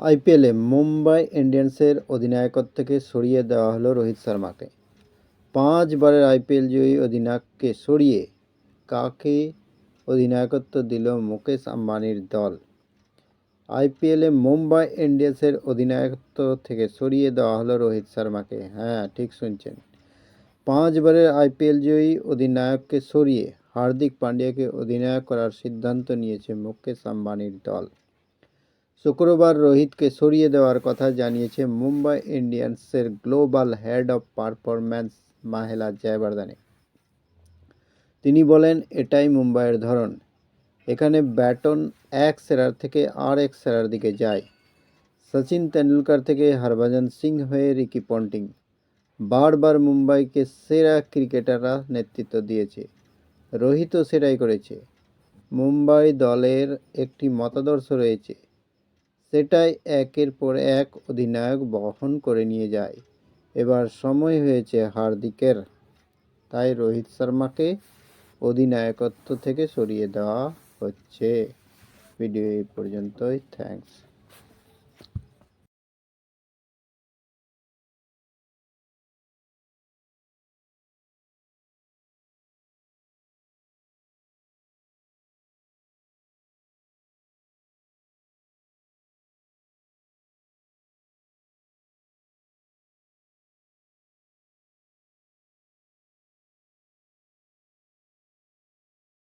আইপিএলে মুম্বাই ইন্ডিয়ান্সের অধিনায়কত্ব থেকে সরিয়ে দেওয়া হলো রোহিত শর্মাকে। 5 বারের আইপিএল জয়ী অধিনায়ককে সরিয়ে কাকে অধিনায়কত্ব দিল মুকেশ আম্বানির দল। আইপিএলে মুম্বাই ইন্ডিয়ান্সের অধিনায়কত্ব থেকে সরিয়ে দেওয়া হলো রোহিত শর্মাকে। হ্যাঁ, ঠিক শুনছেন। 5 বারের আইপিএল জয়ী অধিনায়ককে সরিয়ে হার্দিক পান্ডিয়াকে অধিনায়ক করার সিদ্ধান্ত নিয়েছে মুকেশ আম্বানির দল। শুক্রবার রোহিতকে সরিয়ে দেওয়ার কথা জানিয়েছে মুম্বাই ইন্ডিয়ান্সের global head of performance Mahela Jayawardene. তিনি বলেন, এটাই মুম্বাইয়ের ধরন। এখানে ব্যাটন এক সেরার থেকে আর এক সেরার দিকে যায়। সচিন তেন্ডুলকর থেকে হরভজন সিং হয়ে রিকি পন্টিং বারবার মুম্বাইকে সেরা ক্রিকেটাররা নেতৃত্ব দিয়েছে। রোহিতও সেটাই করেছে। মুম্বাই দলের একটি মতাদর্শ রয়েছে, সেটাই একের পর এক অধিনায়ক বহন করে নিয়ে যায়। এবার সময় হয়েছে হার্দিকের, তাই রোহিত শর্মাকে অধিনায়কত্ব থেকে সরিয়ে দেওয়া হচ্ছে। ভিডিও এই পর্যন্তই। থ্যাঙ্কস।